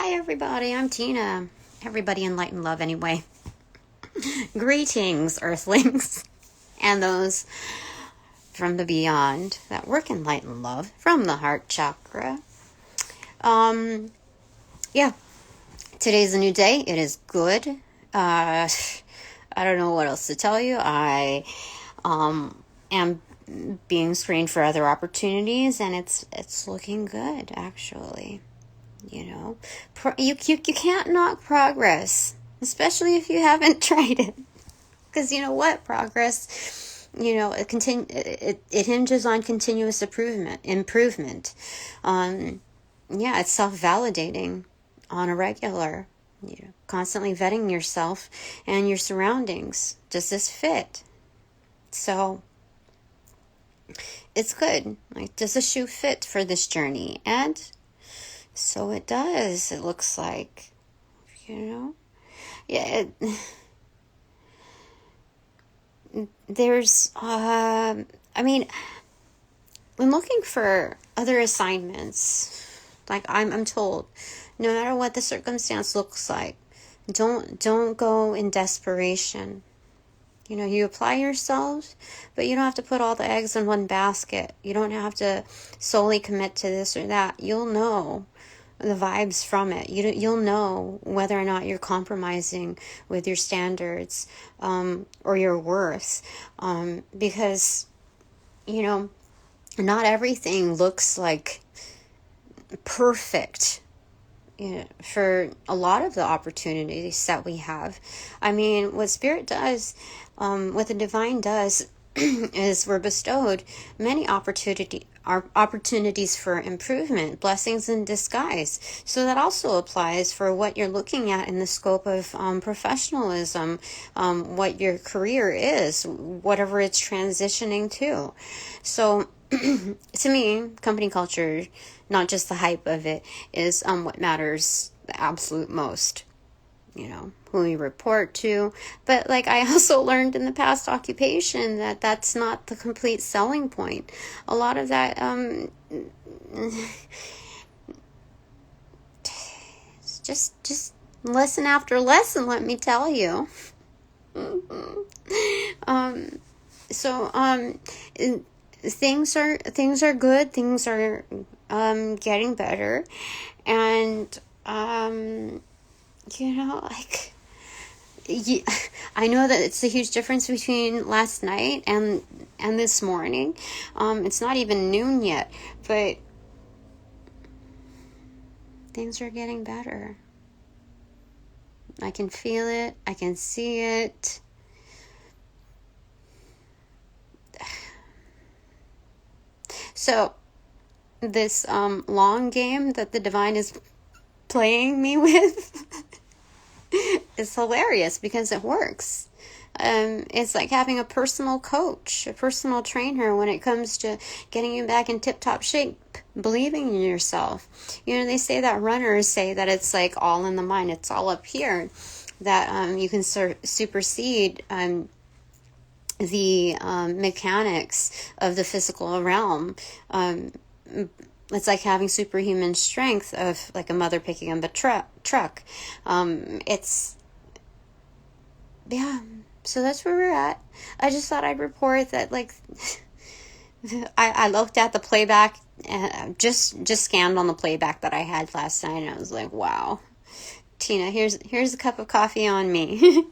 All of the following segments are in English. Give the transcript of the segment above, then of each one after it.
Hi everybody, I'm Tina. Everybody in light and love anyway. Greetings, earthlings, and those from the beyond that work in light and love from the heart chakra. Today's a new day. It is good. I don't know what else to tell you. I am being screened for other opportunities, and it's looking good, actually. You know, you can't knock progress, especially if you haven't tried it. Because you know what? Progress, it hinges on continuous improvement. It's self-validating on a regular, constantly vetting yourself and your surroundings. Does this fit? So it's good. Like, does the shoe fit for this journey? And so it does, it looks like, there's, when looking for other assignments, like I'm told, no matter what the circumstance looks like, don't go in desperation. You apply yourself, but you don't have to put all the eggs in one basket. You don't have to solely commit to this or that. You'll know the vibes from it. You'll know whether or not you're compromising with your standards or your worth, because not everything looks like perfect for a lot of the opportunities that we have. What spirit does, what the divine does is we're bestowed many opportunities for improvement, blessings in disguise. So that also applies for what you're looking at in the scope of professionalism, what your career is, whatever it's transitioning to. So to me, company culture, not just the hype of it, is what matters the absolute most. Who you report to. But I also learned in the past occupation that that's not the complete selling point. A lot of that, just lesson after lesson, let me tell you. Things are good. Things are getting better, and I know that it's a huge difference between last night and this morning. It's not even noon yet, but things are getting better. I can feel it. I can see it. So this long game that the divine is playing me with is hilarious because it works. It's like having a personal coach, a personal trainer when it comes to getting you back in tip-top shape, believing in yourself. They say that runners say that it's like all in the mind. It's all up here, that you can supersede the mechanics of the physical realm. It's like having superhuman strength of like a mother picking up a truck. So that's where we're at. I just thought I'd report that, I looked at the playback, just scanned on the playback that I had last night, and I was like, wow, Tina, here's a cup of coffee on me.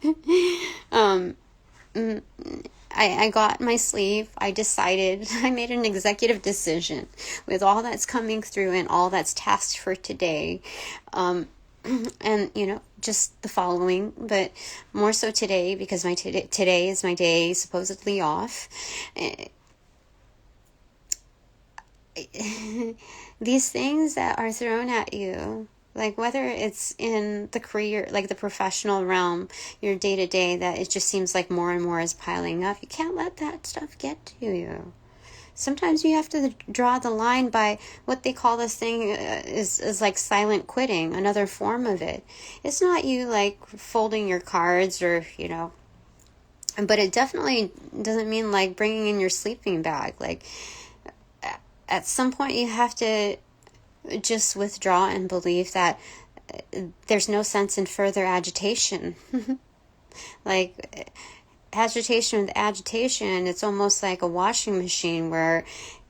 I got my sleeve. I decided, I made an executive decision with all that's coming through and all that's tasked for today. And, just the following, but more so today, because today is my day supposedly off. These things that are thrown at you, whether it's in the career, the professional realm, your day-to-day, that it just seems like more and more is piling up. You can't let that stuff get to you. Sometimes you have to draw the line by what they call this thing is like silent quitting, another form of it. It's not you folding your cards or, but it definitely doesn't mean bringing in your sleeping bag. At some point you have to just withdraw and believe that there's no sense in further agitation. Like, agitation with agitation, it's almost like a washing machine where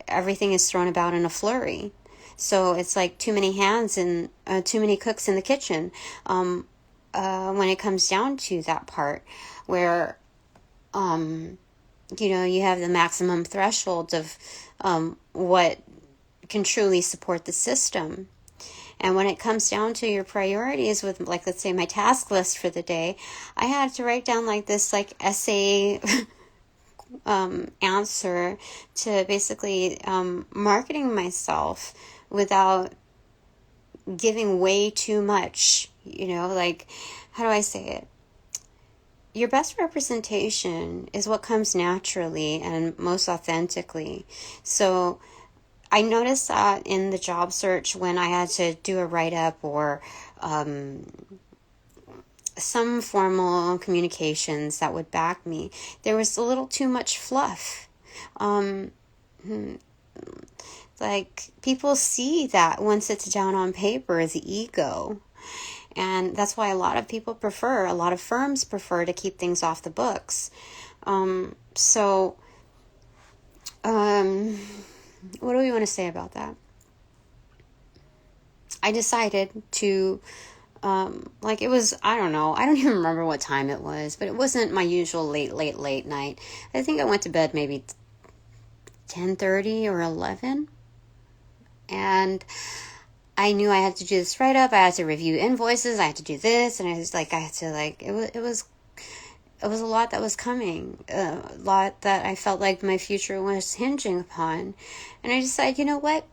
everything is thrown about in a flurry. So it's like too many hands and too many cooks in the kitchen. When it comes down to that part where, you have the maximum threshold of what can truly support the system. And when it comes down to your priorities with, like, let's say my task list for the day, I had to write down like this like essay answer to basically marketing myself without giving way too much, like, how do I say it? Your best representation is what comes naturally and most authentically. So I noticed that in the job search when I had to do a write-up or some formal communications that would back me, there was a little too much fluff. Like, people see that once it's down on paper, the ego. And that's why a lot of firms prefer to keep things off the books. What do we want to say about that? I decided to, it was, I don't know, I don't even remember what time it was, but it wasn't my usual late night. I think I went to bed maybe 10:30 or 11. And I knew I had to do this write-up, I had to review invoices, I had to do this, and it was a lot that was coming, a lot that I felt like my future was hinging upon. And I decided, you know what?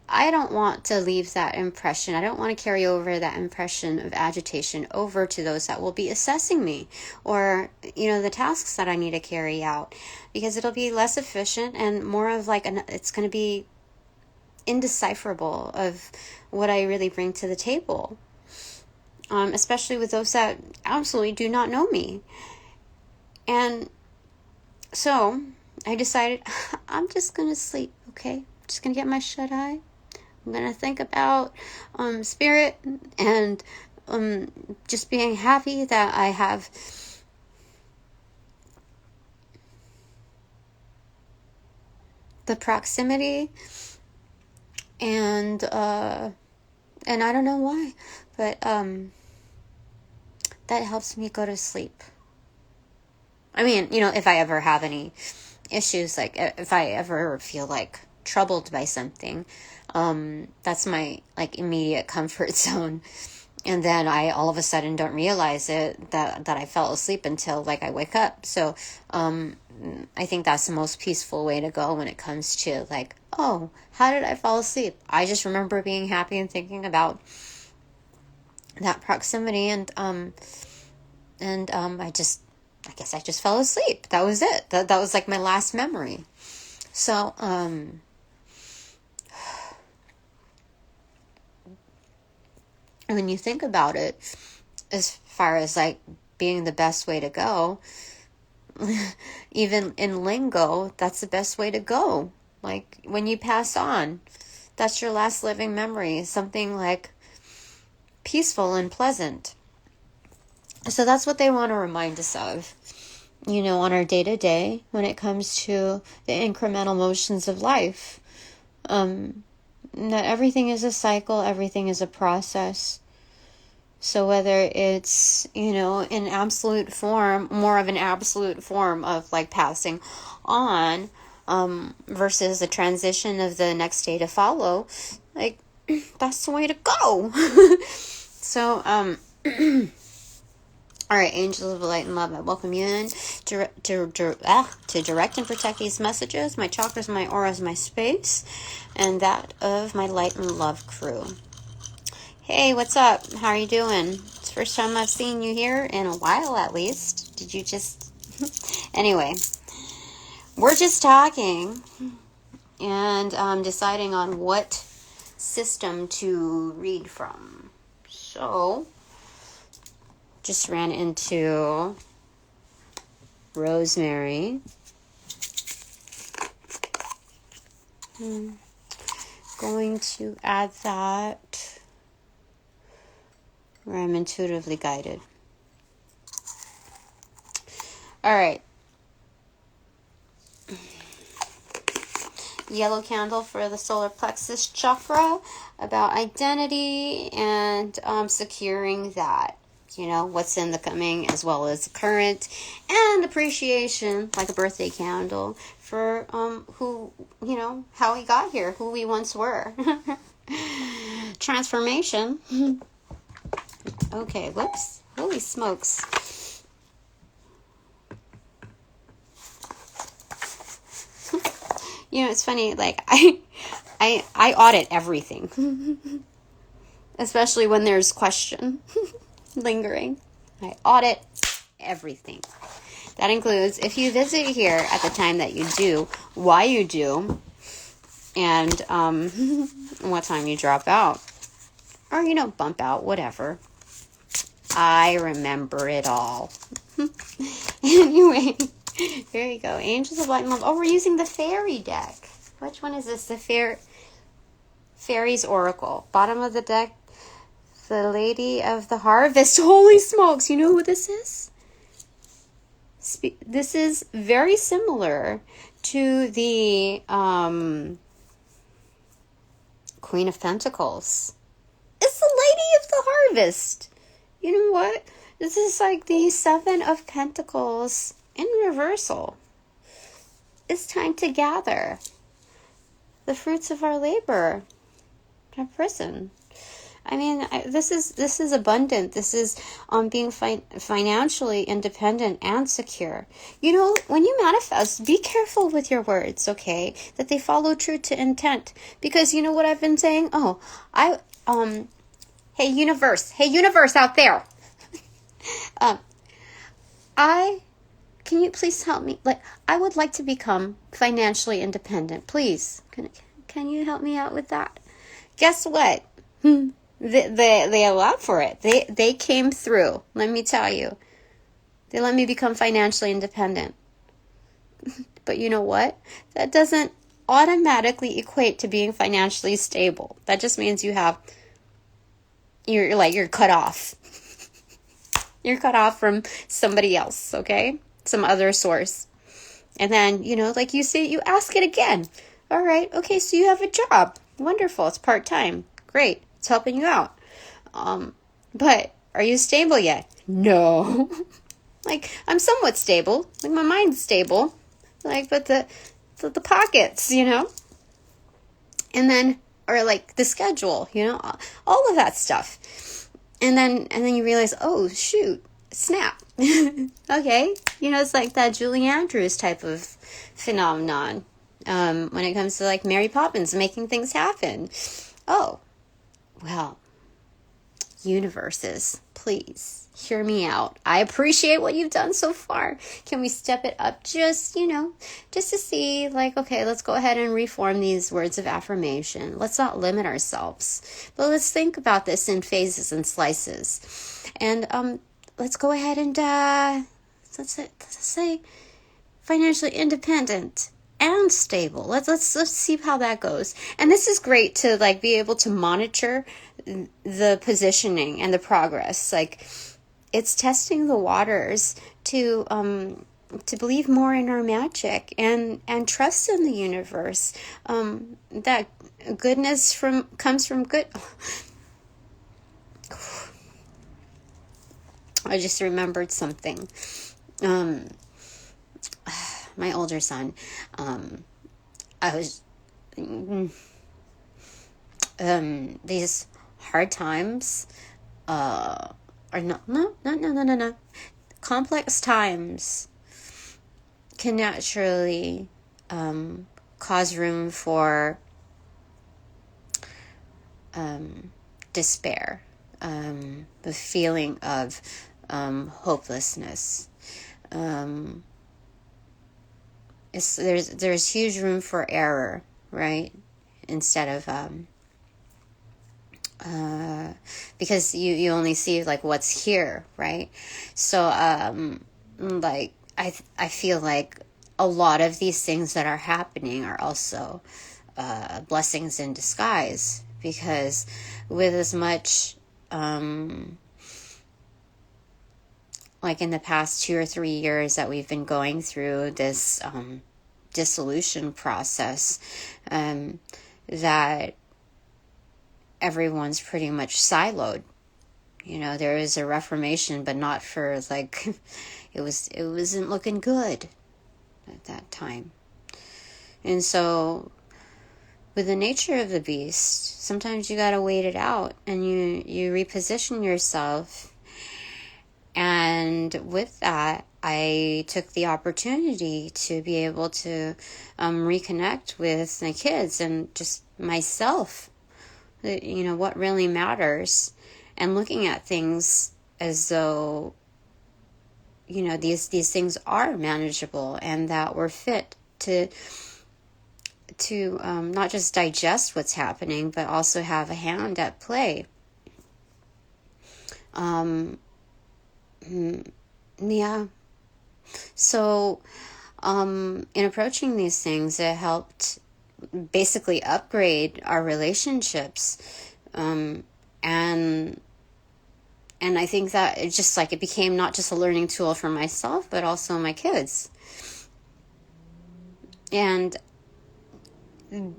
I don't want to leave that impression. I don't want to carry over that impression of agitation over to those that will be assessing me or, the tasks that I need to carry out, because it'll be less efficient and more of it's going to be indecipherable of what I really bring to the table. Especially with those that absolutely do not know me. And so I decided I'm just going to sleep, okay? I'm just going to get my shut-eye. I'm going to think about spirit and just being happy that I have the proximity and I don't know why, but that helps me go to sleep. I mean, if I ever have any issues, like if I ever feel like troubled by something, that's my immediate comfort zone. And then I all of a sudden don't realize it that I fell asleep until I wake up. So I think that's the most peaceful way to go when it comes to oh, how did I fall asleep? I just remember being happy and thinking about that proximity, and I guess I just fell asleep. That was it. That was my last memory. So when you think about it, as far as being the best way to go, even in lingo, that's the best way to go. When you pass on, that's your last living memory, something peaceful and pleasant. So that's what they want to remind us of, on our day-to-day when it comes to the incremental motions of life. That everything is a cycle, everything is a process. So whether it's, in absolute form, more of an absolute form of passing on, versus the transition of the next day to follow, that's the way to go. So, all right, angels of light and love, I welcome you in to direct and protect these messages, my chakras, my auras, my space, and that of my light and love crew. Hey, what's up? How are you doing? It's the first time I've seen you here in a while, at least. Did you just... Anyway, we're just talking and deciding on what system to read from. So, just ran into Rosemary. Going to add that where I'm intuitively guided. All right. Yellow candle for the solar plexus chakra, about identity and securing that, what's in the coming as well as the current, and appreciation, like a birthday candle, for who, how we got here, who we once were. Transformation. Okay, whoops. Holy smokes. It's funny, like, I audit everything. Especially when there's question lingering. I audit everything. That includes if you visit here at the time that you do, why you do, and what time you drop out. Or, bump out, whatever. I remember it all. Anyway, here you go. Angels of Light and Love. Oh, we're using the Fairy deck. Which one is this? The Fairies Oracle. Bottom of the deck, the Lady of the Harvest. Holy smokes. You know who this is? This is very similar to the Queen of Pentacles. It's the Lady of the Harvest. You know what? This is like the Seven of Pentacles in reversal. It's time to gather the fruits of our labor. Our prison. I mean, this is abundant. This is being financially independent and secure. When you manifest, be careful with your words, okay? That they follow true to intent. Because you know what I've been saying? Hey universe out there. Can you please help me? Like, I would like to become financially independent. Please, can you help me out with that? Guess what? They allowed for it. They came through. Let me tell you, they let me become financially independent. But you know what? That doesn't automatically equate to being financially stable. That just means you're cut off. You're cut off from somebody else, okay? Some other source. And then, like you say, you ask it again. All right, okay, so you have a job. Wonderful, it's part-time. Great, it's helping you out. But are you stable yet? No. Like, I'm somewhat stable. Like, my mind's stable. Like, but the pockets, And then, or like the schedule, all of that stuff. And then you realize, oh, shoot, snap. Okay. It's like that Julie Andrews type of phenomenon. When it comes to like Mary Poppins making things happen. Oh, well, universes, please hear me out. I appreciate what you've done so far. Can we step it up just to see, like, okay, let's go ahead and reform these words of affirmation. Let's not limit ourselves, but let's think about this in phases and slices. And let's go ahead and let's say financially independent and stable. Let's see how that goes. And this is great to like be able to monitor the positioning and the progress. Like, it's testing the waters to believe more in our magic and trust in the universe. That goodness comes from good. I just remembered something. My older son, I was, these hard times, are no. Complex times can naturally, cause room for, despair, the feeling of, hopelessness. There's huge room for error, right? Instead of because you only see like what's here, right? So like I feel like a lot of these things that are happening are also blessings in disguise, because with as much like in the past 2 or 3 years that we've been going through this dissolution process, that everyone's pretty much siloed. There is a reformation, but not for like, it wasn't looking good at that time. And so with the nature of the beast, sometimes you got to wait it out, and you reposition yourself. And with that, I took the opportunity to be able to reconnect with my kids and just myself, what really matters, and looking at things as though, these things are manageable, and that we're fit to not just digest what's happening, but also have a hand at play. Yeah. So, in approaching these things, it helped basically upgrade our relationships. And I think that it became not just a learning tool for myself, but also my kids. And I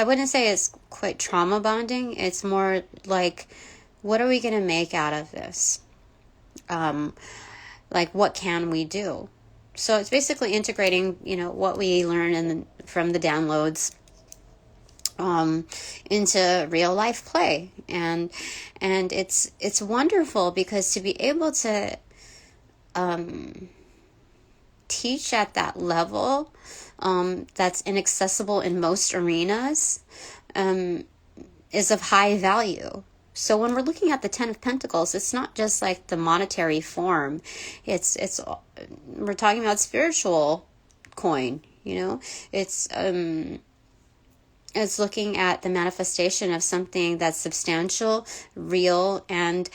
wouldn't say it's quite trauma bonding. It's more like, what are we going to make out of this? What can we do? So it's basically integrating, what we learn from the downloads into real life play. And it's wonderful, because to be able to teach at that level, that's inaccessible in most arenas, is of high value. So when we're looking at the Ten of Pentacles, it's not just like the monetary form. We're talking about spiritual coin. It's looking at the manifestation of something that's substantial, real, and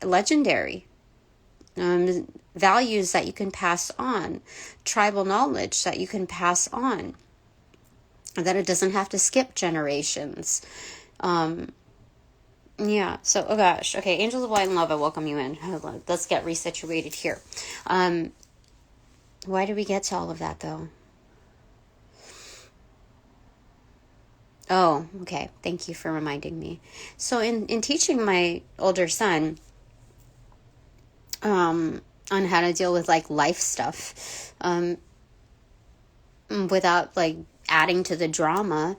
legendary. Values that you can pass on, tribal knowledge that you can pass on, that it doesn't have to skip generations. Yeah, so, oh gosh, okay, Angels of Light and Love, I welcome you in. Let's get resituated here. Why did we get to all of that, though? Oh, okay, thank you for reminding me. So in teaching my older son on how to deal with life stuff without adding to the drama,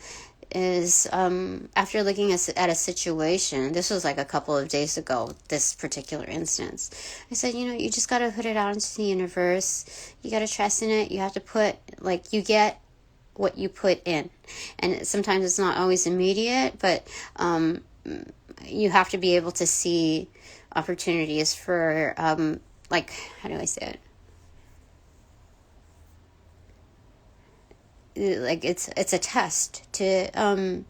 is after looking at a situation, this was a couple of days ago, this particular instance, I said, you just got to put it out into the universe. You got to trust in it. You have to put, you get what you put in. And sometimes it's not always immediate, but you have to be able to see opportunities for, how do I say it? It's a test to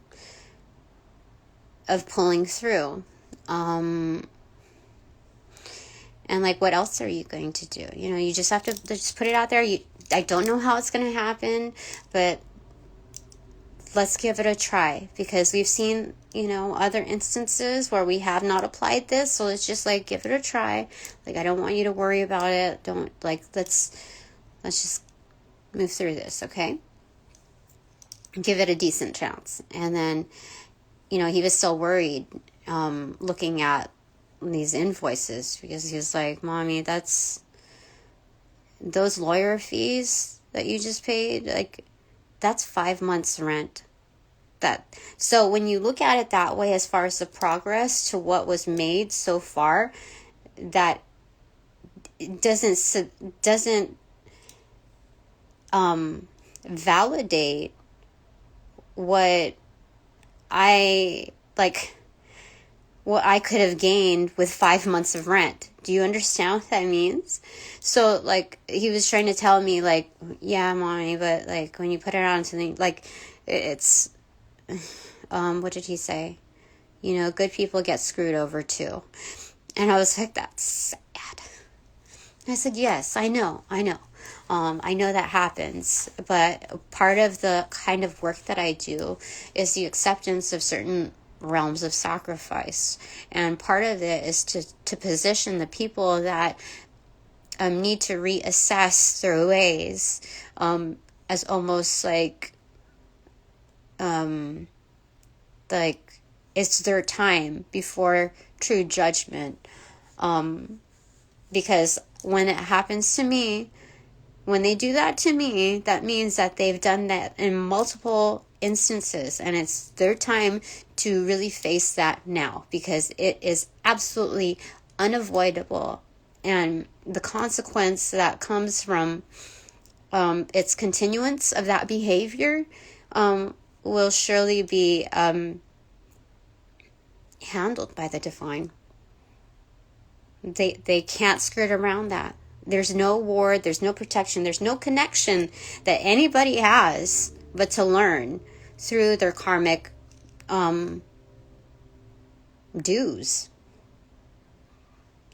of pulling through, and what else are you going to do? You just have to just put it out there. I don't know how it's going to happen, but let's give it a try, because we've seen other instances where we have not applied this. So let's just give it a try. I don't want you to worry about it. Don't let's just move through this, okay? Give it a decent chance. And then, he was still worried looking at these invoices, because he was like, Mommy, those lawyer fees that you just paid, that's 5 months rent. So when you look at it that way, as far as the progress to what was made so far, that doesn't validate what I could have gained with 5 months of rent. Do you understand what that means? So he was trying to tell me yeah, Mommy, but when you put it on something, it's what did he say? Good people get screwed over too. And I was like, that's sad. I said, yes, I know. I know that happens, but part of the kind of work that I do is the acceptance of certain realms of sacrifice. And part of it is to position the people that need to reassess their ways as almost like it's their time before true judgment. Because when it happens to me, when they do that to me, that means that they've done that in multiple instances, and it's their time to really face that now, because it is absolutely unavoidable, and the consequence that comes from its continuance of that behavior will surely be handled by the divine. They can't skirt around that. There's no ward, there's no protection, there's no connection that anybody has but to learn through their karmic dues.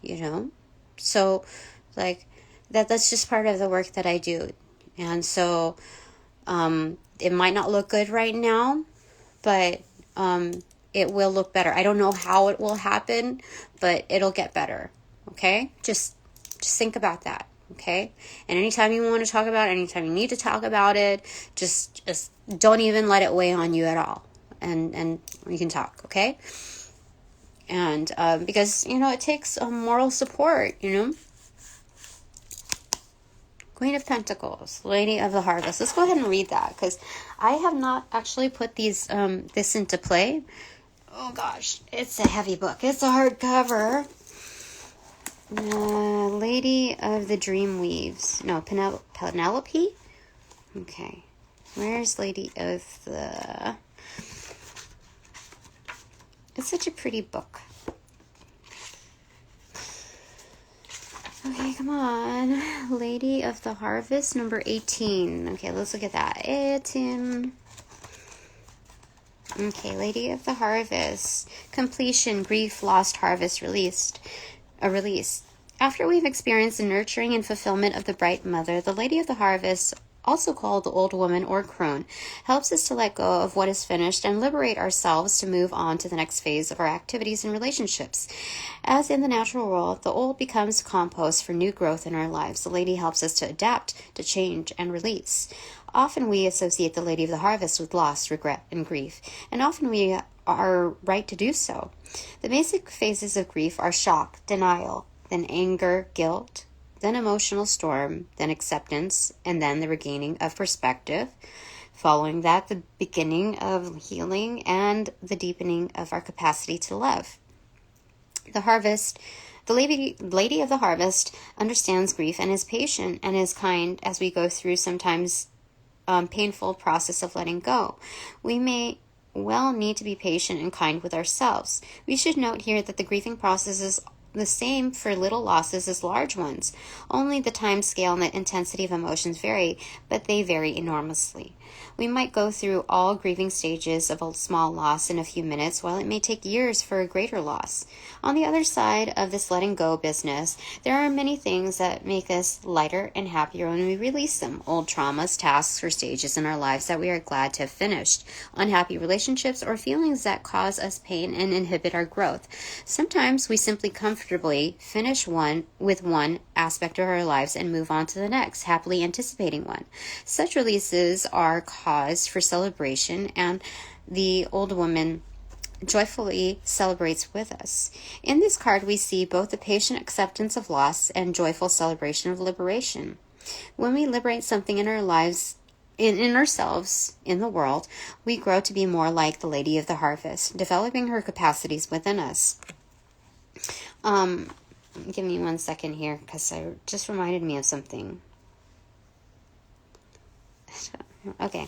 You know? So, like, that's just part of the work that I do. And so, it might not look good right now, but it will look better. I don't know how it will happen, but it'll get better. Okay? Just think about that. Okay? And anytime you want to talk about it, anytime you need to talk about it, just don't even let it weigh on you at all. And we can talk. Okay? And because, it takes moral support, Queen of Pentacles, Lady of the Harvest. Let's go ahead and read that, because I have not actually put this into play. Oh gosh, it's a heavy book. It's a hardcover. Lady of the Dream Weaves. No, Penelope? Okay. Where's Lady of the... It's such a pretty book. Okay, come on. Lady of the Harvest, number 18. Okay, let's look at that. 18. Okay, Lady of the Harvest. Completion, grief, lost, harvest, released. A release. After we've experienced the nurturing and fulfillment of the bright mother, the Lady of the Harvest, also called the old woman or crone, helps us to let go of what is finished and liberate ourselves to move on to the next phase of our activities and relationships. As in the natural world, the old becomes compost for new growth in our lives. The Lady helps us to adapt, to change, and release. Often we associate the Lady of the Harvest with loss, regret, and grief, and often we are right to do so. The basic phases of grief are shock, denial, then anger, guilt, then emotional storm, then acceptance, and then the regaining of perspective. Following that, the beginning of healing and the deepening of our capacity to love. The Lady of the Harvest understands grief and is patient and is kind as we go through sometimes painful process of letting go. We may well need to be patient and kind with ourselves. We should note here that the grieving process is the same for little losses as large ones. Only the time scale and the intensity of emotions vary, but they vary enormously. We might go through all grieving stages of a small loss in a few minutes, while it may take years for a greater loss. On the other side of this letting go business, there are many things that make us lighter and happier when we release them. Old traumas, tasks, or stages in our lives that we are glad to have finished. Unhappy relationships or feelings that cause us pain and inhibit our growth. Sometimes we simply comfortably finish one aspect of our lives and move on to the next, happily anticipating one. Such releases are cause for celebration, and the old woman joyfully celebrates with us. In this card, we see both the patient acceptance of loss and joyful celebration of liberation. When we liberate something in our lives, in ourselves, in the world, we grow to be more like the Lady of the Harvest, developing her capacities within us. Give me 1 second here, because it just reminded me of something. Okay,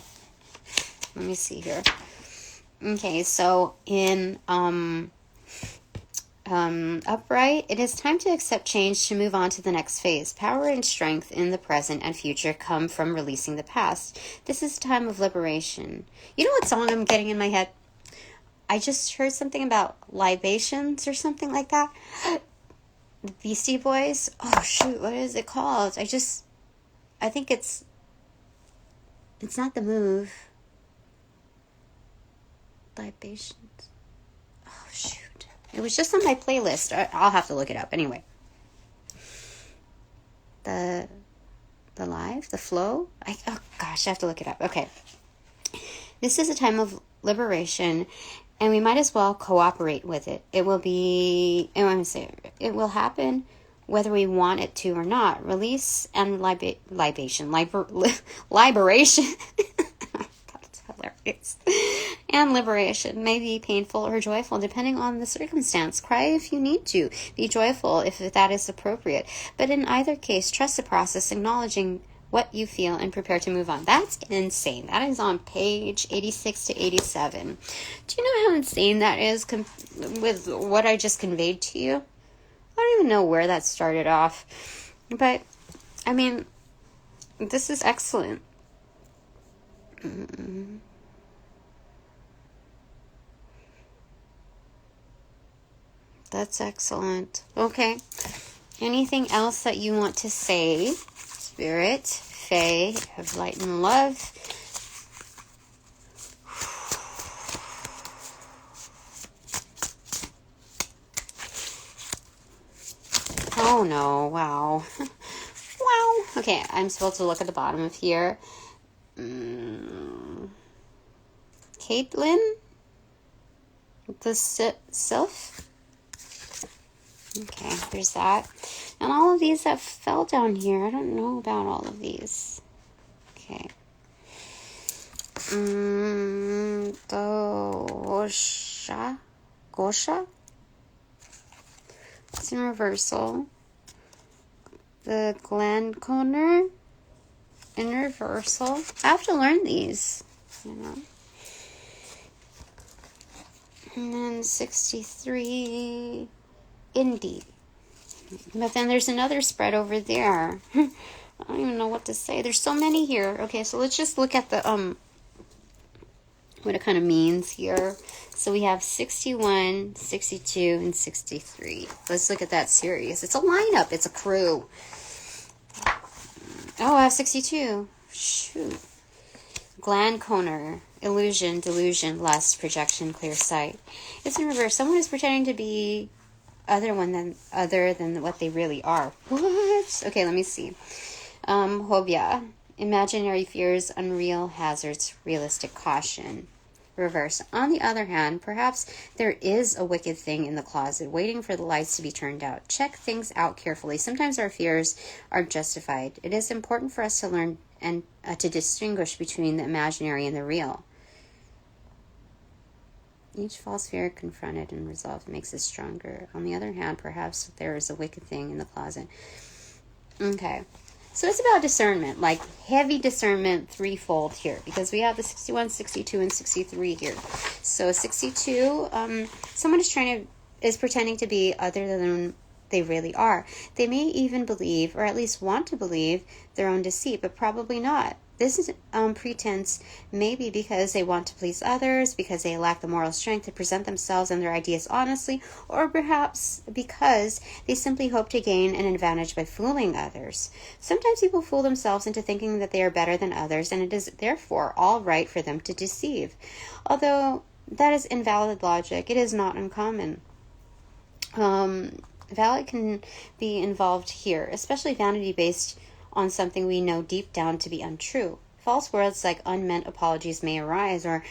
let me see here. Okay, so in upright, it is time to accept change to move on to the next phase. Power and strength in the present and future come from releasing the past. This is a time of liberation. You know what song I'm getting in my head? I just heard something about libations or something like that. The Beastie Boys. Oh shoot, what is it called? I think it's not The Move. Libations. shoot. It was just on my playlist. I'll have to look it up. Anyway. The flow? Oh gosh, I have to look it up. Okay. This is a time of liberation, and we might as well cooperate with it. It will happen whether we want it to or not. Release and liberation. That's hilarious. And liberation may be painful or joyful depending on the circumstance. Cry if you need to. Be joyful if that is appropriate. But in either case, trust the process, acknowledging what you feel and prepare to move on. That's insane. That is on page 86 to 87. Do you know how insane that is with what I just conveyed to you? I don't even know where that started off. But, I mean, this is excellent. That's excellent. Okay. Anything else that you want to say? Spirit, Fae, of light and love. Oh no, wow. Wow. Okay, I'm supposed to look at the bottom of here. Caitlin? The sylph? Okay, there's that. And all of these that fell down here, I don't know about all of these. Okay. Gosha? It's in reversal. The Glanconer in reversal. I have to learn these, you know. And then 63... Indie. But then there's another spread over there. I don't even know what to say. There's so many here. Okay, so let's just look at the what it kind of means here. So we have 61, 62, and 63. Let's look at that series. It's a lineup. It's a crew. Oh, I have 62. Shoot. Glanconer. Illusion, delusion, lust, projection, clear sight. It's in reverse. Someone is pretending to be other than what they really are. What? Okay, let me see. Hobia. Imaginary fears, unreal hazards, realistic caution. Reverse. On the other hand, perhaps there is a wicked thing in the closet waiting for the lights to be turned out. Check things out carefully. Sometimes our fears are justified. It is important for us to learn and to distinguish between the imaginary and the real. Each false fear confronted and resolved makes us stronger. On the other hand, perhaps there is a wicked thing in the closet. Okay. So it's about discernment, like heavy discernment threefold here, because we have the 61, 62, and 63 here. So 62, someone is pretending to be other than they really are. They may even believe, or at least want to believe, their own deceit, but probably not. This pretense may be because they want to please others, because they lack the moral strength to present themselves and their ideas honestly, or perhaps because they simply hope to gain an advantage by fooling others. Sometimes people fool themselves into thinking that they are better than others, and it is therefore all right for them to deceive. Although that is invalid logic, it is not uncommon. Valid can be involved here, especially vanity based on something we know deep down to be untrue. False words like unmeant apologies may arise, or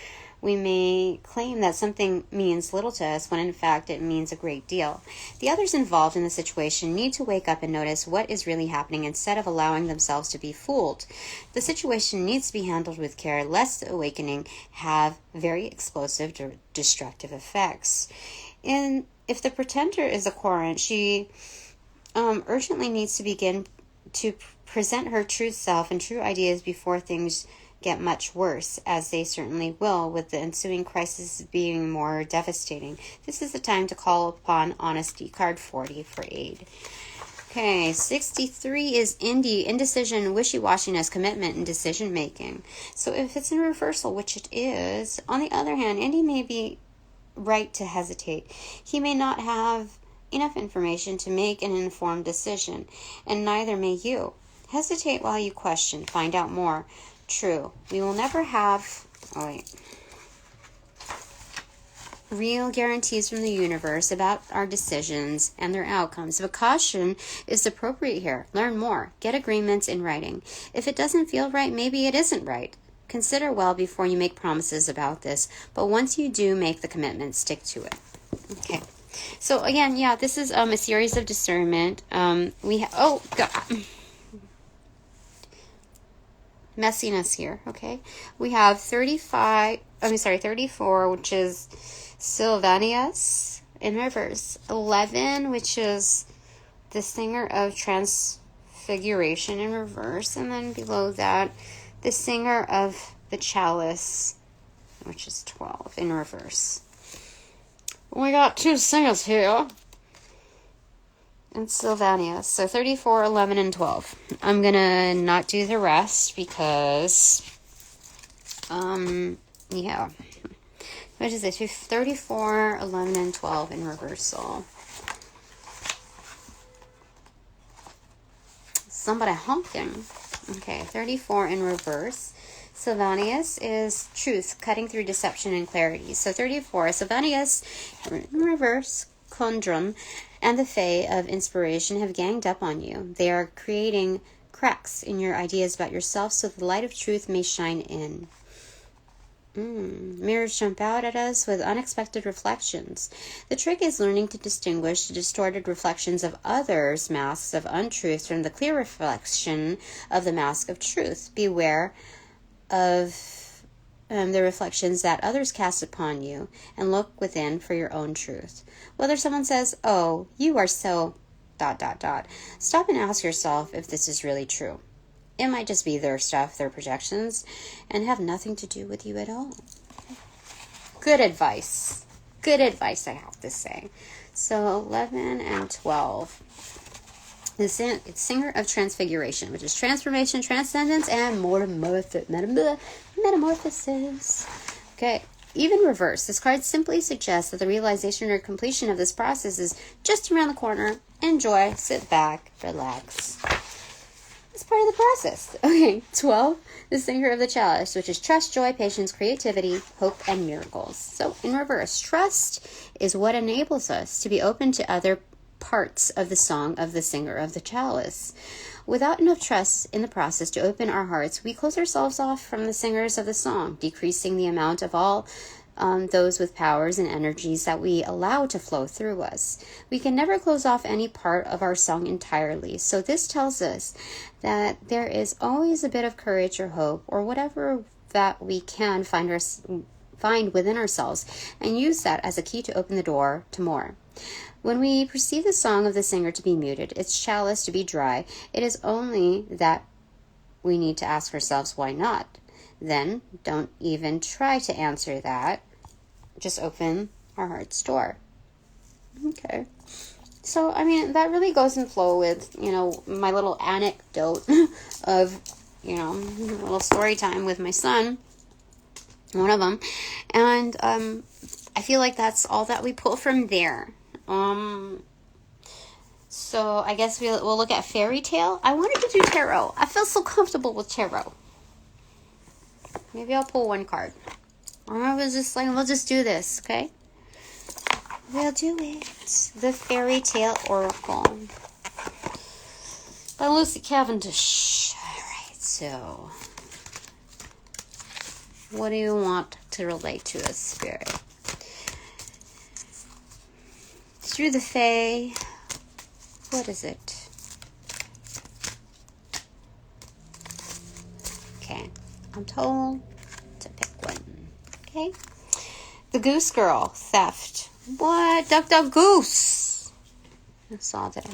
we may claim that something means little to us when in fact it means a great deal. The others involved in the situation need to wake up and notice what is really happening instead of allowing themselves to be fooled. The situation needs to be handled with care, lest the awakening have very explosive or destructive effects. And if the pretender is a Coran, she urgently needs to begin to present her true self and true ideas before things get much worse, as they certainly will, with the ensuing crisis being more devastating. This is the time to call upon honesty. Card 40 for aid. Okay, 63 is indecision, wishy-washiness, commitment, and decision-making. So if it's in reversal, which it is, on the other hand, Indy may be right to hesitate. He may not have enough information to make an informed decision, and neither may you. Hesitate while you question. Find out more. True. We will never have... Oh, wait. real guarantees from the universe about our decisions and their outcomes, but caution is appropriate here. Learn more. Get agreements in writing. If it doesn't feel right, maybe it isn't right. Consider well before you make promises about this, but once you do make the commitment, stick to it. Okay. So again, yeah, this is a series of discernment. We have, oh God, messiness here. Okay, we have 34, which is Sylvanus in reverse. 11, which is the singer of transfiguration in reverse, and then below that, the singer of the chalice, which is 12 in reverse. We got two singers here. And Sylvanus. So 34, 11, and 12. I'm going to not do the rest because, yeah. What is it? 34, 11, and 12 in reversal. Somebody honking. Okay, 34 in reverse. Sylvanus is truth, cutting through deception and clarity. So 34, Sylvanus in reverse, conundrum, and the Fae of inspiration have ganged up on you. They are creating cracks in your ideas about yourself so the light of truth may shine in. Mirrors jump out at us with unexpected reflections. The trick is learning to distinguish the distorted reflections of others' masks of untruth from the clear reflection of the mask of truth. Beware of the reflections that others cast upon you, and look within for your own truth. Whether someone says, "Oh, you are so ... stop and ask yourself if this is really true. It might just be their stuff, their projections, and have nothing to do with you at all." Good advice. Good advice, I have to say. So 11 and 12. The singer of transfiguration, which is transformation, transcendence, and metamorphosis. Okay, even reverse. This card simply suggests that the realization or completion of this process is just around the corner. Enjoy, sit back, relax. It's part of the process. Okay, 12, the singer of the chalice, which is trust, joy, patience, creativity, hope, and miracles. So in reverse, trust is what enables us to be open to other parts of the song of the singer of the chalice. Without enough trust in the process to open our hearts, we close ourselves off from the singers of the song, decreasing the amount of all those with powers and energies that we allow to flow through us. We can never close off any part of our song entirely, so this tells us that there is always a bit of courage or hope or whatever that we can find within ourselves, and use that as a key to open the door to more. When we perceive the song of the singer to be muted, its chalice to be dry, it is only that we need to ask ourselves, why not? Then don't even try to answer that. Just open our heart's door. Okay. So, I mean, that really goes in flow with, my little anecdote of, a little story time with my son, one of them. And I feel like that's all that we pull from there. So I guess we'll look at fairy tale. I wanted to do tarot. I feel so comfortable with tarot. Maybe I'll pull one card. Or I was just like, we'll just do this, okay? We'll do it. The Fairy Tale Oracle by Lucy Cavendish. Alright, so what do you want to relate to a spirit? Through the Fae. What is it? Okay, I'm told to pick one. Okay. The Goose Girl, theft. What? Duck, duck, goose. That's all that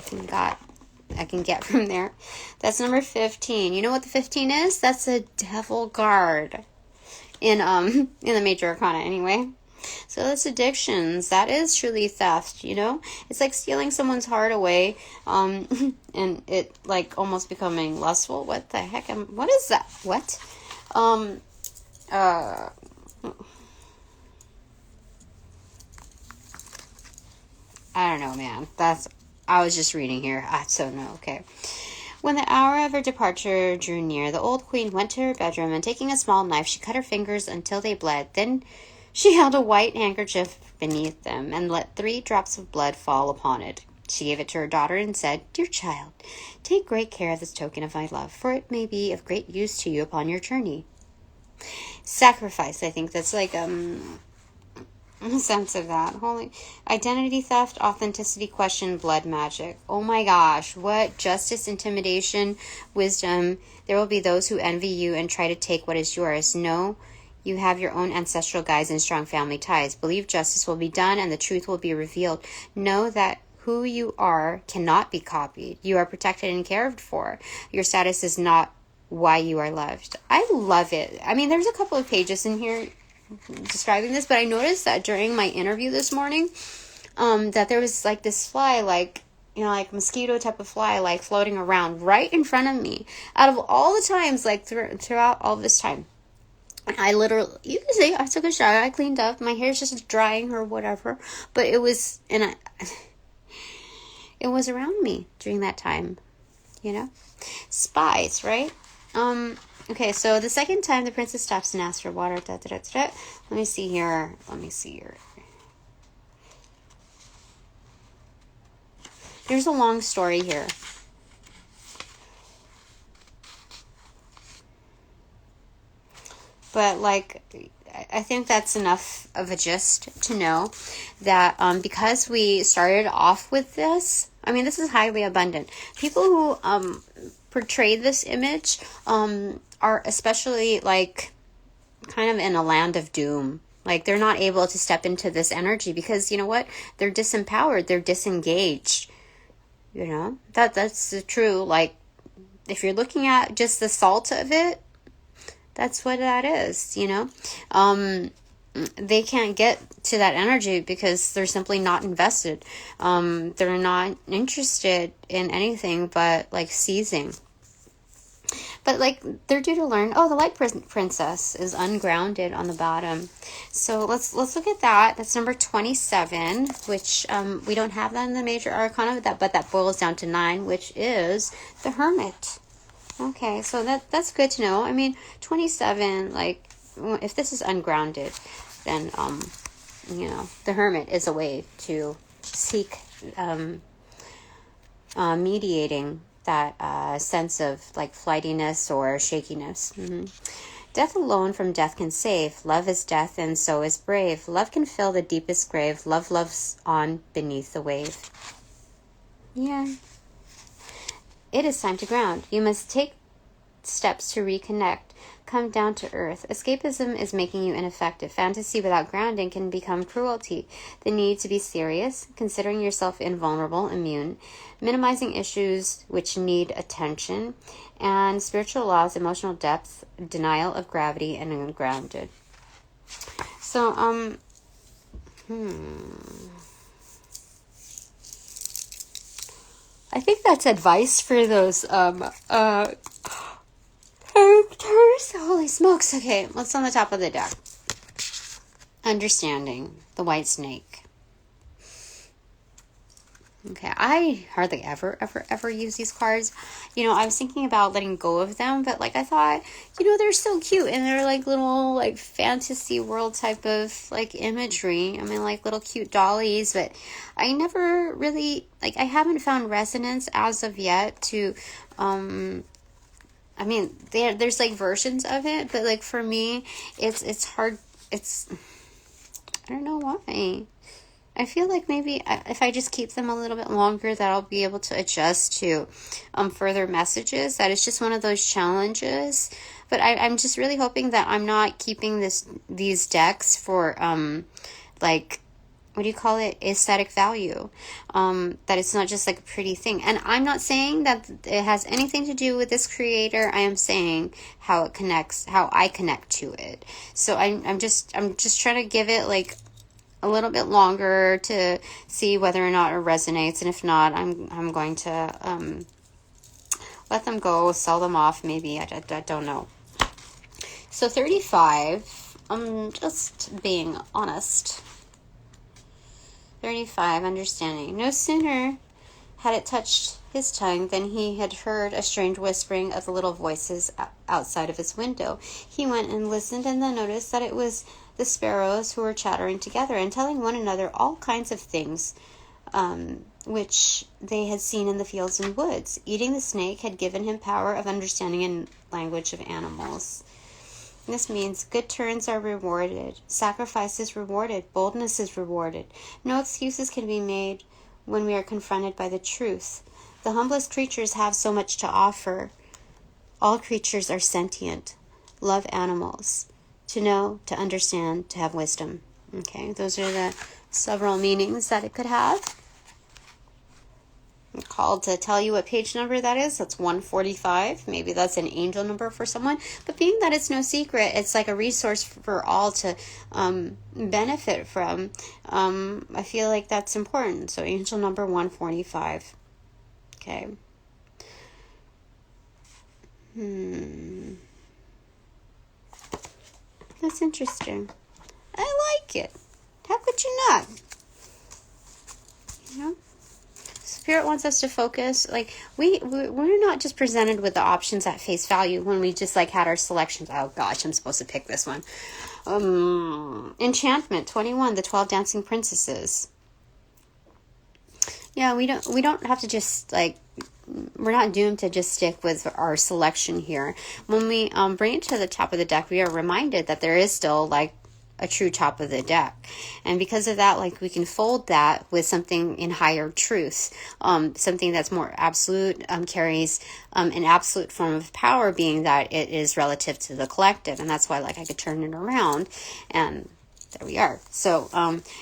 I can get from there. That's number 15. You know what the 15 is? That's a devil guard in the Major Arcana anyway. So that's addictions. That is truly theft, It's like stealing someone's heart away, and it like almost becoming lustful. What the heck? What is that? What? I don't know, man. I was just reading here. I don't know. Okay. When the hour of her departure drew near, the old queen went to her bedroom, and taking a small knife, she cut her fingers until they bled. Then She held a white handkerchief beneath them and let 3 drops of blood fall upon it. She gave it to her daughter and said, "Dear child, take great care of this token of my love, for it may be of great use to you upon your journey." Sacrifice, I think that's like a sense of that. Holy identity theft, authenticity question, blood magic. Oh my gosh, what justice, intimidation, wisdom. There will be those who envy you and try to take what is yours. No, you have your own ancestral guides and strong family ties. Believe justice will be done and the truth will be revealed. Know that who you are cannot be copied. You are protected and cared for. Your status is not why you are loved. I love it. I mean, there's a couple of pages in here describing this, but I noticed that during my interview this morning, that there was like this fly, like, you know, like mosquito type of fly, like floating around right in front of me. Out of all the times, like throughout all this time, I literally, you can see, I took a shower, I cleaned up, my hair's just drying or whatever, but it was, it was around me during that time, you know? Spies, right? Okay, so the second time the princess stops and asks for water. Let me see here. There's a long story here. But, like, I think that's enough of a gist to know that because we started off with this, I mean, this is highly abundant. People who portray this image are especially, like, kind of in a land of doom. Like, they're not able to step into this energy because, you know what? They're disempowered. They're disengaged. You know? That's the true, like, if you're looking at just the salt of it, that's what that is, you know? They can't get to that energy because they're simply not invested. They're not interested in anything but, like, seizing. But, like, they're due to learn, oh, the light princess is ungrounded on the bottom. So let's look at that. That's number 27, which we don't have that in the major arcana, but that boils down to 9, which is the hermit. Okay, so that's good to know. I mean, 27, like, if this is ungrounded, then, you know, the hermit is a way to seek mediating that sense of, like, flightiness or shakiness. Death alone from death can save. Love is death and so is brave. Love can fill the deepest grave. Love loves on beneath the wave. Yeah. It is time to ground. You must take steps to reconnect. Come down to earth. Escapism is making you ineffective. Fantasy without grounding can become cruelty. The need to be serious, considering yourself invulnerable, immune, minimizing issues which need attention, and spiritual laws, emotional depth, denial of gravity, and ungrounded. So, I think that's advice for those characters. Holy smokes. Okay, what's on the top of the deck? Understanding the white snake. Okay, I hardly ever use these cards. You know, I was thinking about letting go of them, but, like, I thought, you know, they're so cute, and they're, like, little, like, fantasy world type of, like, imagery. I mean, like, little cute dollies, but I never really, like, I haven't found resonance as of yet to, I mean, there's, like, versions of it, but, like, for me, it's hard, I don't know why. I feel like maybe if I just keep them a little bit longer, that I'll be able to adjust to further messages. That is just one of those challenges. But I'm just really hoping that I'm not keeping these decks for, like, what do you call it? Aesthetic value. That it's not just like a pretty thing. And I'm not saying that it has anything to do with this creator. I am saying how it connects, how I connect to it. So I'm just trying to give it, like, a little bit longer to see whether or not it resonates, and if not, I'm going to let them go, sell them off, maybe. I don't know. So 35, I'm just being honest. 35, understanding. No sooner had it touched his tongue than he had heard a strange whispering of the little voices outside of his window. He went and listened, and then noticed that it was the sparrows who were chattering together and telling one another all kinds of things which they had seen in the fields and woods. Eating the snake had given him power of understanding and language of animals. This means good turns are rewarded, sacrifice is rewarded, boldness is rewarded. No excuses can be made when we are confronted by the truth. The humblest creatures have so much to offer. All creatures are sentient. Love animals. To know, to understand, to have wisdom. Okay, those are the several meanings that it could have. I'm called to tell you what page number that is. That's 145. Maybe that's an angel number for someone. But being that it's no secret, it's like a resource for all to benefit from. I feel like that's important. So angel number 145. Okay. That's interesting. I like it. How could you not? You know? Spirit wants us to focus. Like, we're not just presented with the options at face value when we just like had our selections. Oh gosh, I'm supposed to pick this one. Enchantment 21, the 12 dancing princesses. Yeah, we don't have to just like, we're not doomed to just stick with our selection here. When we bring it to the top of the deck, we are reminded that there is still like a true top of the deck, and because of that, like, we can fold that with something in higher truth, something that's more absolute, carries an absolute form of power, being that it is relative to the collective. And that's why, like, I could turn it around, and there we are. So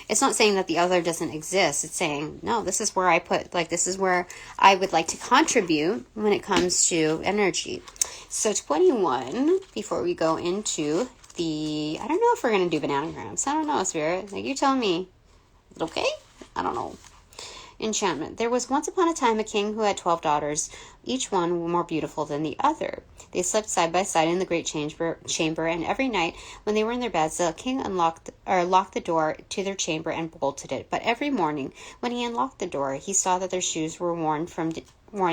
it's not saying that the other doesn't exist. It's saying, no, this is where I put, like, this is where I would like to contribute when it comes to energy. So 21, before we go into I don't know if we're going to do bananagrams. I don't know, Spirit. Like, you tell me. Is it okay? I don't know. Enchantment. There was once upon a time a king who had 12 daughters, each one more beautiful than the other. They slept side by side in the great chamber, and every night when they were in their beds, the king locked the door to their chamber and bolted it. But every morning, when he unlocked the door, he saw that their shoes were worn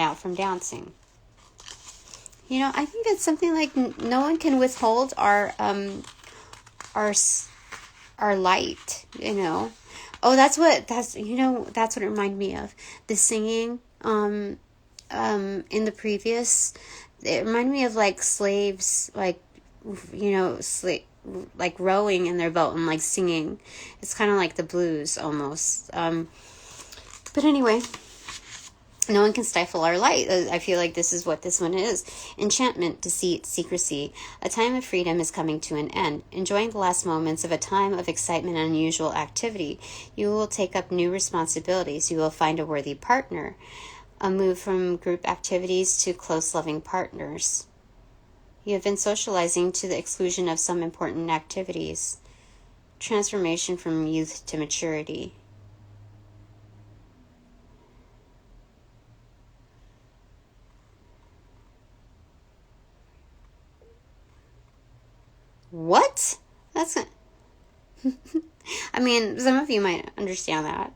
out from dancing. You know, I think it's something like no one can withhold our light, you know. Oh, that's what it reminded me of. The singing in the previous, it reminded me of like slaves, like, you know, like rowing in their boat and like singing. It's kind of like the blues almost. But anyway, no one can stifle our light. I feel like this is what this one is. Enchantment, deceit, secrecy. A time of freedom is coming to an end. Enjoying the last moments of a time of excitement and unusual activity. You will take up new responsibilities. You will find a worthy partner. A move from group activities to close, loving partners. You have been socializing to the exclusion of some important activities. Transformation from youth to maturity. What? That's not... I mean, some of you might understand that.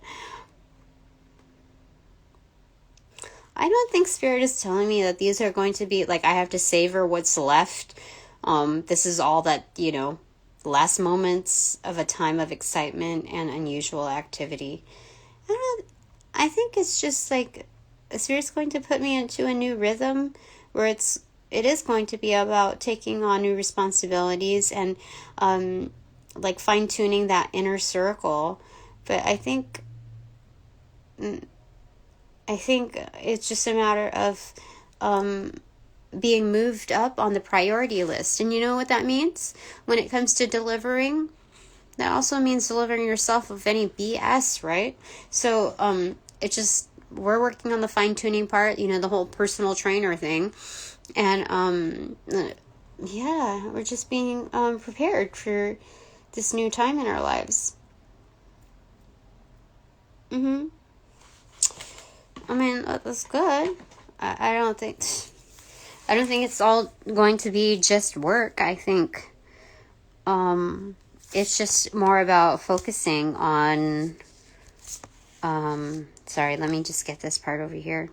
I don't think Spirit is telling me that these are going to be, like, I have to savor what's left. This is all that, you know, last moments of a time of excitement and unusual activity. I think it's just, like, Spirit's going to put me into a new rhythm where it is going to be about taking on new responsibilities and like fine-tuning that inner circle. But I think it's just a matter of being moved up on the priority list. And you know what that means when it comes to delivering? That also means delivering yourself of any BS, right? So we're working on the fine-tuning part, you know, the whole personal trainer thing. And, we're just being prepared for this new time in our lives. I mean, that's good. I don't think it's all going to be just work. I think it's just more about focusing on sorry, let me just get this part over here.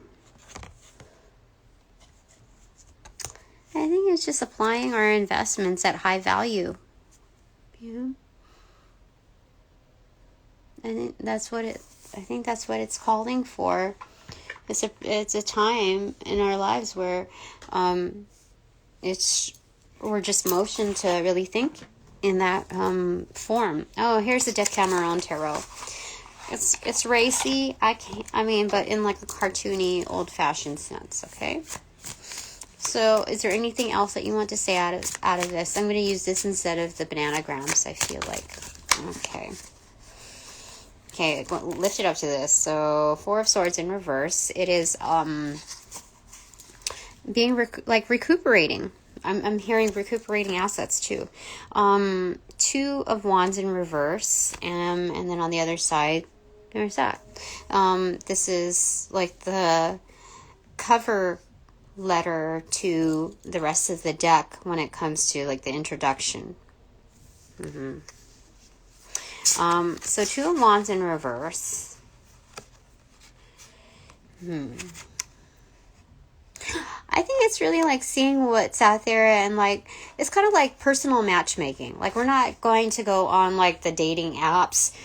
I think it's just applying our investments at high value. Yeah. And I think that's what it's calling for. It's a time in our lives where we're just motioned to really think in that form. Oh, here's the Decameron Tarot. It's racy. But in like a cartoony, old-fashioned sense. Okay. So, is there anything else that you want to say out of this? I'm going to use this instead of the bananagrams, I feel like. Okay, lift it up to this. So, Four of Swords in reverse. It is being recuperating. I'm hearing recuperating assets too. Two of Wands in reverse, and then on the other side, there's that. This is like the cover letter to the rest of the deck when it comes to like the introduction. So Two of Wands in reverse. I think it's really like seeing what's out there, and like it's kind of like personal matchmaking. Like, we're not going to go on like the dating apps.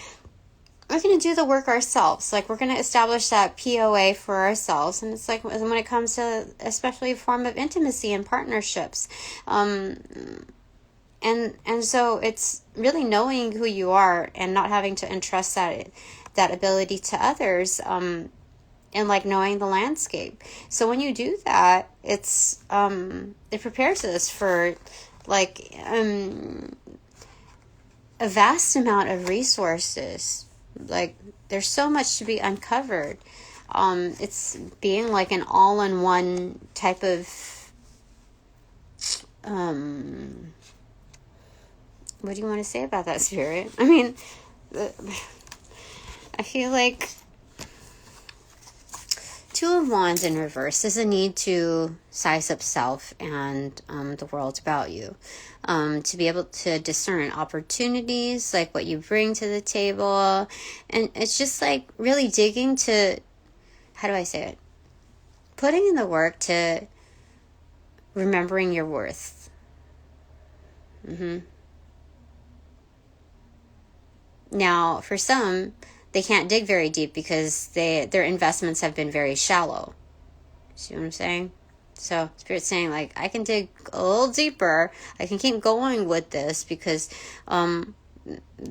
We're going to do the work ourselves. Like, we're going to establish that POA for ourselves. And it's like when it comes to especially a form of intimacy and partnerships. And so it's really knowing who you are and not having to entrust that ability to others. And like knowing the landscape. So when you do that, it prepares us for like a vast amount of resources. Like, there's so much to be uncovered. It's being like an all-in-one type of what do you want to say about that, Spirit? I mean, I feel like Two of Wands in reverse is a need to size up self and the world about you. To be able to discern opportunities, like what you bring to the table. And it's just like really digging to, how do I say it? Putting in the work to remembering your worth. Now, for some, they can't dig very deep because their investments have been very shallow. See what I'm saying? So Spirit's saying, like, I can dig a little deeper. I can keep going with this because,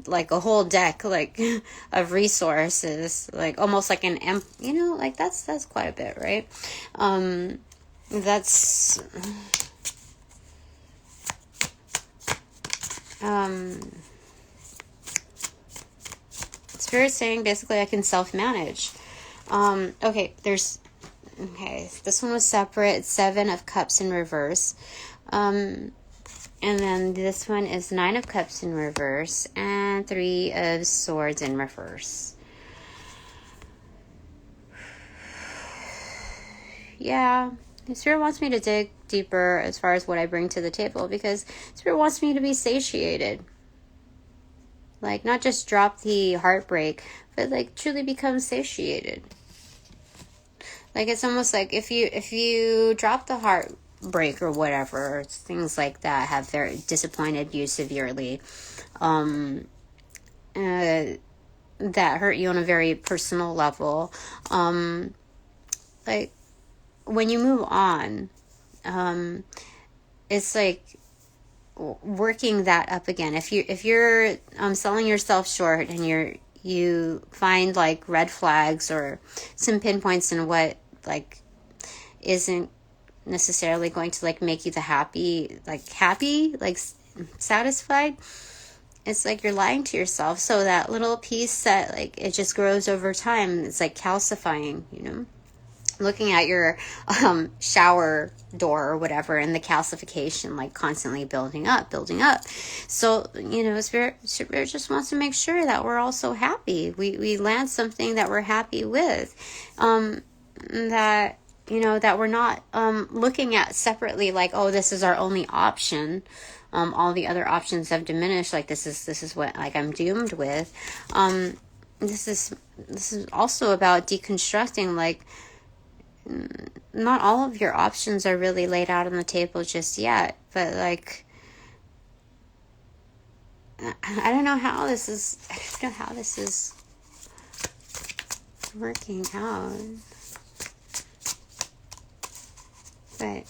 like a whole deck, like, of resources, like almost like an like that's quite a bit, right? That's Spirit's saying basically I can self-manage. Okay, this one was separate. Seven of Cups in reverse. And then this one is Nine of Cups in reverse and Three of Swords in reverse. Yeah, Spirit wants me to dig deeper as far as what I bring to the table, because Spirit wants me to be satiated. Like, not just drop the heartbreak, but like truly become satiated. Like, it's almost like if you drop the heartbreak or whatever, things like that, have very disappointed you severely, that hurt you on a very personal level. Like, when you move on, it's like working that up again. If you're selling yourself short and you find like red flags or some pinpoints in what like isn't necessarily going to like make you happy, satisfied, it's like you're lying to yourself. So that little piece that like it just grows over time, it's like calcifying, looking at your shower door or whatever, and the calcification like constantly building up. So, Spirit just wants to make sure that we're also happy. We land something that we're happy with, that we're not looking at separately, like, oh, this is our only option. All the other options have diminished. Like, this is what like I'm doomed with. This is also about deconstructing, like, not all of your options are really laid out on the table just yet, but like, I don't know how this is working out. But,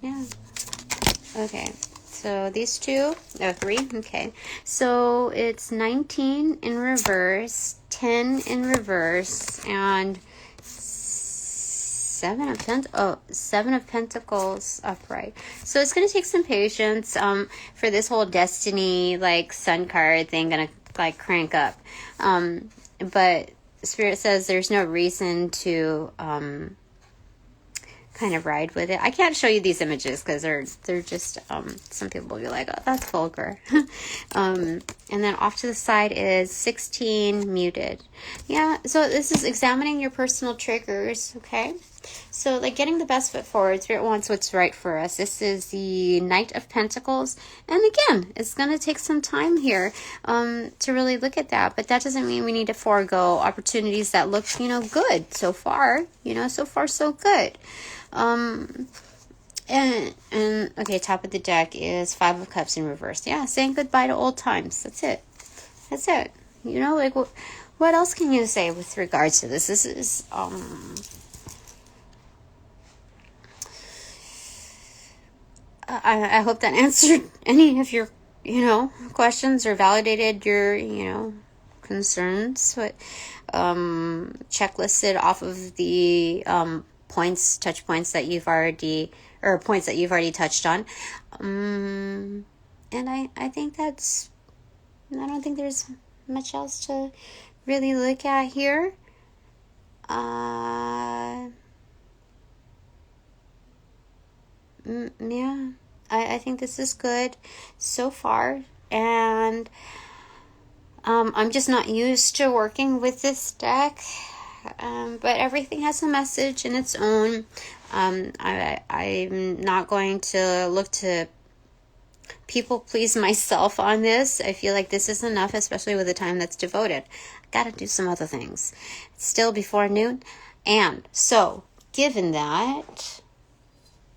yeah. Okay. So these two, oh, 3, okay. So it's 19 in reverse, 10 in reverse, and 7 of Pentacles upright. So it's going to take some patience for this whole destiny, like, sun card thing, going to, like, crank up. But Spirit says there's no reason to kind of ride with it. I can't show you these images because they're just some people will be like, oh, that's vulgar. And then off to the side is 16 muted. Yeah, so this is examining your personal triggers, okay? So, like, getting the best foot forward. Spirit wants what's right for us. This is the Knight of Pentacles. And again, it's going to take some time here to really look at that. But that doesn't mean we need to forego opportunities that look, good so far. So far so good. And okay, top of the deck is 5 of Cups in reverse. Yeah, saying goodbye to old times. That's it. Like, what else can you say with regards to this? This is, I hope that answered any of your, questions or validated your, concerns. But, checklisted off of the, touch points that you've already, or points that you've already touched on. And I think I don't think there's much else to really look at here. Yeah, I think this is good so far. And I'm just not used to working with this deck. But everything has a message in its own. I'm not going to look to people please myself on this. I feel like this is enough, especially with the time that's devoted. I gotta do some other things. It's still before noon. And so, given that,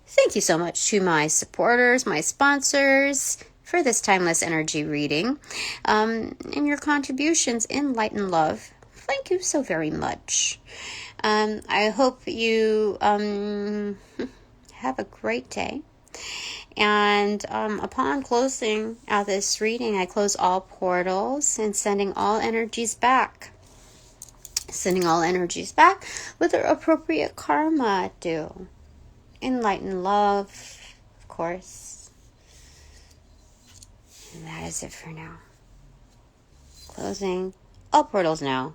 thank you so much to my supporters, my sponsors, for this timeless energy reading, and your contributions in light and love. Thank you so very much. I hope you have a great day. And upon closing out this reading, I close all portals and sending all energies back. Sending all energies back with their appropriate karma due. In light and love, of course. And that is it for now. Closing all portals now.